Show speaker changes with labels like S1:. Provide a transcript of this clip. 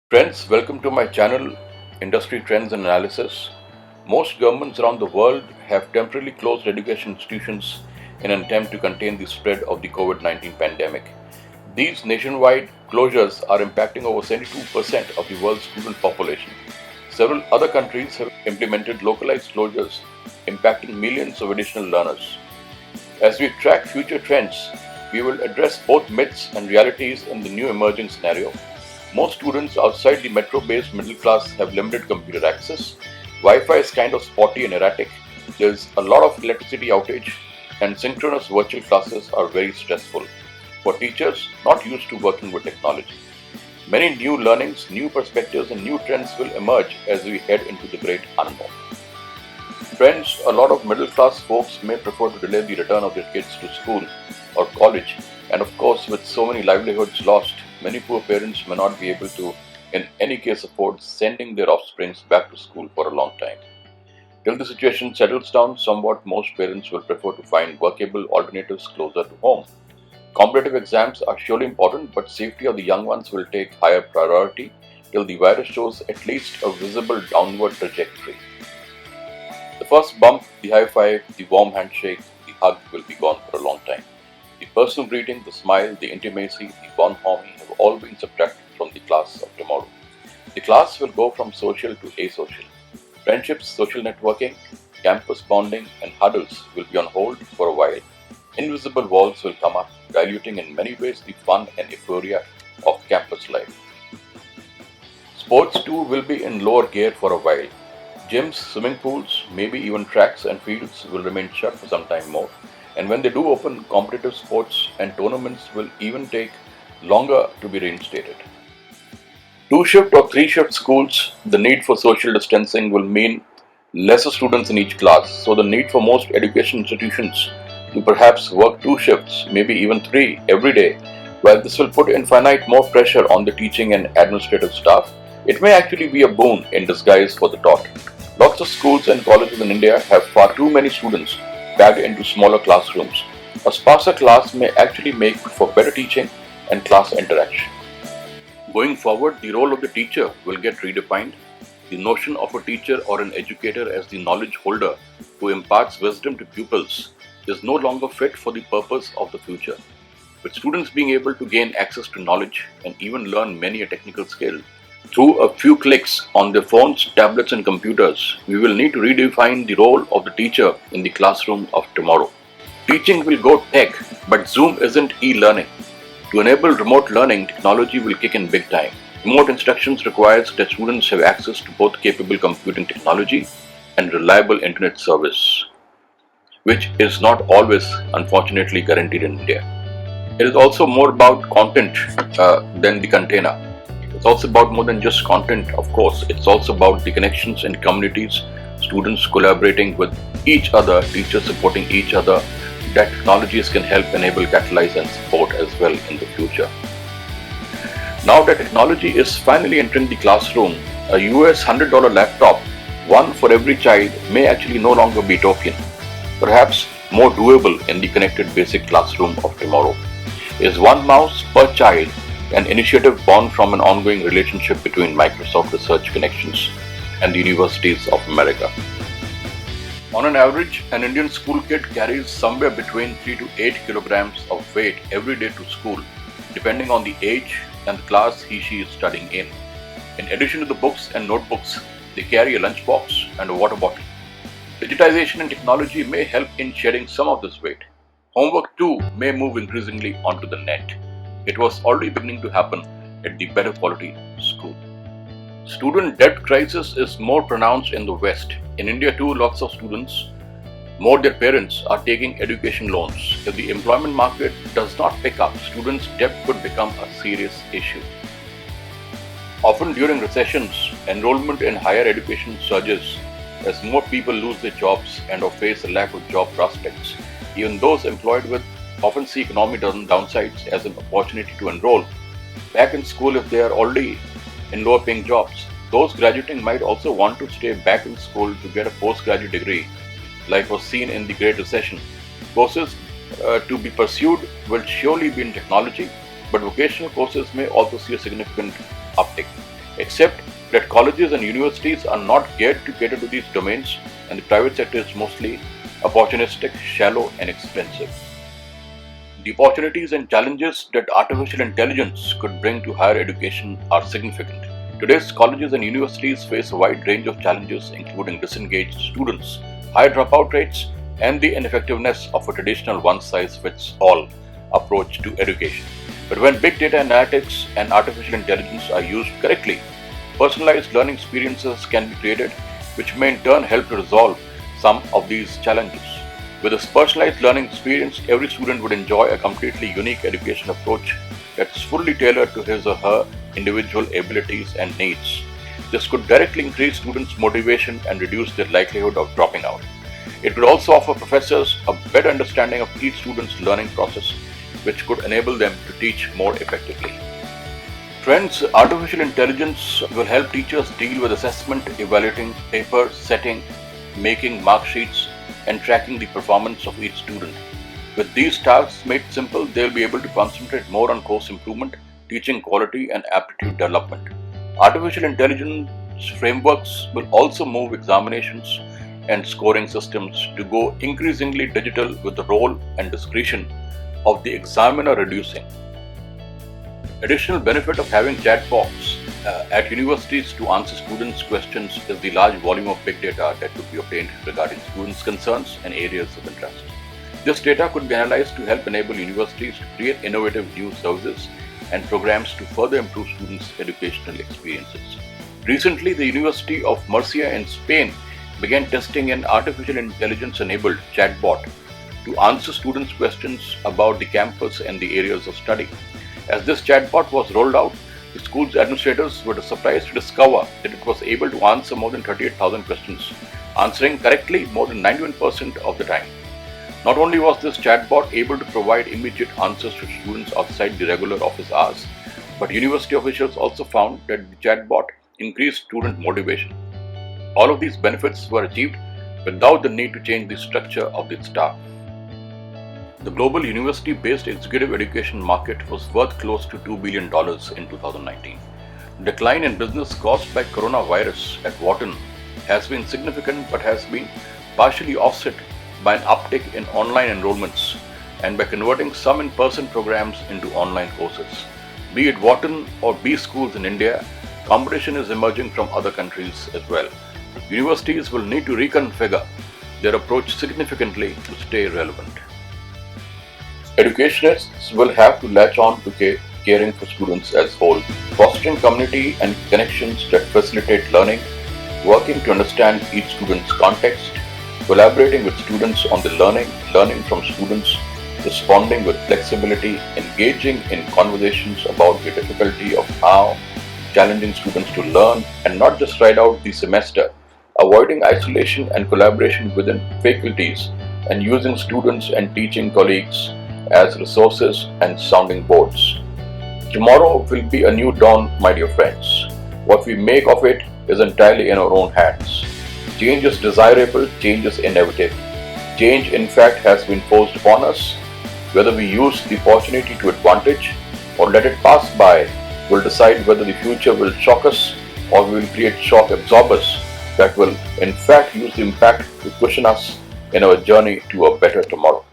S1: Friends, welcome to my channel, Industry Trends and Analysis. Most governments around the world have temporarily closed education institutions in an attempt to contain the spread of the COVID-19 pandemic. These nationwide closures are impacting over 72% of the world's student population. Several other countries have implemented localized closures, impacting millions of additional learners. As we track future trends, we will address both myths and realities in the new emerging scenario. Most students outside the metro-based middle class have limited computer access. Wi-Fi is kind of spotty and erratic. There's a lot of electricity outage, and synchronous virtual classes are very stressful for teachers not used to working with technology. Many new learnings, new perspectives, and new trends will emerge as we head into the great unknown. Friends, a lot of middle class folks may prefer to delay the return of their kids to school or college, and of course, with so many livelihoods lost, many poor parents may not be able to, in any case, afford sending their offsprings back to school for a long time. Till the situation settles down somewhat, most parents will prefer to find workable alternatives closer to home. Competitive exams are surely important, but safety of the young ones will take higher priority till the virus shows at least a visible downward trajectory. The first bump, the high five, the warm handshake, the hug will be gone for a long time. The personal greeting, the smile, the intimacy, the bonhomie have all been subtracted from the class of tomorrow. The class will go from social to asocial. Friendships, social networking, campus bonding, and huddles will be on hold for a while. Invisible walls will come up, diluting in many ways the fun and euphoria of campus life. Sports too will be in lower gear for a while. Gyms, swimming pools, maybe even tracks and fields will remain shut for some time more. And when they do open, competitive sports and tournaments will even take longer to be reinstated. Two-shift or three-shift schools, the need for social distancing will mean lesser students in each class. So the need for most education institutions to perhaps work two shifts, maybe even three every day, while this will put infinite more pressure on the teaching and administrative staff, it may actually be a boon in disguise for the taught. Lots of schools and colleges in India have far too many students packed into smaller classrooms. A sparser class may actually make for better teaching and class interaction. Going forward, the role of the teacher will get redefined. The notion of a teacher or an educator as the knowledge holder who imparts wisdom to pupils is no longer fit for the purpose of the future. With students being able to gain access to knowledge and even learn many a technical skill through a few clicks on their phones, tablets, and computers, we will need to redefine the role of the teacher in the classroom of tomorrow. Teaching will go tech, but Zoom isn't e-learning. To enable remote learning, technology will kick in big time. Remote instructions requires that students have access to both capable computing technology and reliable internet service, which is not always, unfortunately, guaranteed in India. It is also more about content than the container. It's also about more than just content, of course. It's also about the connections and communities, students collaborating with each other, teachers supporting each other, that technologies can help enable, catalyze, and support as well in the future. Now that technology is finally entering the classroom, a US $100 laptop, one for every child, may actually no longer be utopian. Perhaps more doable in the connected basic classroom of tomorrow. Is one mouse per child an initiative born from an ongoing relationship between Microsoft Research Connections and the Universities of America. On an average, an Indian school kid carries somewhere between 3 to 8 kilograms of weight every day to school, depending on the age and the class he/she is studying in. In addition to the books and notebooks, they carry a lunchbox and a water bottle. Digitization and technology may help in shedding some of this weight. Homework too may move increasingly onto the net. It was already beginning to happen at the better quality school. Student debt crisis is more pronounced in the West. In India too, lots of students, more their parents, are taking education loans. If the employment market does not pick up, students' debt could become a serious issue. Often during recessions, enrollment in higher education surges as more people lose their jobs and or face a lack of job prospects. Even those employed with often see economic downsides as an opportunity to enroll back in school if they are already in lower paying jobs. Those graduating might also want to stay back in school to get a postgraduate degree, like was seen in the Great Recession. Courses to be pursued will surely be in technology, but vocational courses may also see a significant uptick. except that colleges and universities are not geared to cater to these domains, and the private sector is mostly opportunistic, shallow, and expensive. The opportunities and challenges that artificial intelligence could bring to higher education are significant. Today's colleges and universities face a wide range of challenges, including disengaged students, high dropout rates, and the ineffectiveness of a traditional one-size-fits-all approach to education. But when big data analytics and artificial intelligence are used correctly, personalized learning experiences can be created, which may in turn help to resolve some of these challenges. With this personalized learning experience, every student would enjoy a completely unique education approach that's fully tailored to his or her individual abilities and needs. This could directly increase students' motivation and reduce their likelihood of dropping out. It could also offer professors a better understanding of each student's learning process, which could enable them to teach more effectively. Friends, artificial intelligence will help teachers deal with assessment, evaluating paper setting, making mark sheets, and tracking the performance of each student. With these tasks made simple, they'll be able to concentrate more on course improvement, teaching quality, and aptitude development. Artificial intelligence frameworks will also move examinations and scoring systems to go increasingly digital, with the role and discretion of the examiner reducing. Additional benefit of having chatbots at universities to answer students' questions is the large volume of big data that could be obtained regarding students' concerns and areas of interest. This data could be analyzed to help enable universities to create innovative new services and programs to further improve students' educational experiences. Recently, the University of Murcia in Spain began testing an artificial intelligence-enabled chatbot to answer students' questions about the campus and the areas of study. As this chatbot was rolled out, the school's administrators were surprised to discover that it was able to answer more than 38,000 questions, answering correctly more than 91% of the time. Not only was this chatbot able to provide immediate answers to students outside the regular office hours, but university officials also found that the chatbot increased student motivation. All of these benefits were achieved without the need to change the structure of the staff. The global university-based executive education market was worth close to $2 billion in 2019. The decline in business caused by coronavirus at Wharton has been significant, but has been partially offset by an uptick in online enrollments and by converting some in-person programs into online courses. Be it Wharton or B schools in India, competition is emerging from other countries as well. Universities will need to reconfigure their approach significantly to stay relevant. Educationists will have to latch on to caring for students as whole, fostering community and connections that facilitate learning, working to understand each student's context, collaborating with students on the learning from students, responding with flexibility, engaging in conversations about the difficulty of how challenging students to learn and not just ride out the semester, avoiding isolation and collaboration within faculties, and using students and teaching colleagues as resources and sounding boards. Tomorrow will be a new dawn, my dear friends. What we make of it is entirely in our own hands. Change is desirable, change is inevitable. Change, in fact, has been forced upon us. Whether we use the opportunity to advantage or let it pass by will decide whether the future will shock us or we will create shock absorbers that will, in fact, use the impact to cushion us in our journey to a better tomorrow.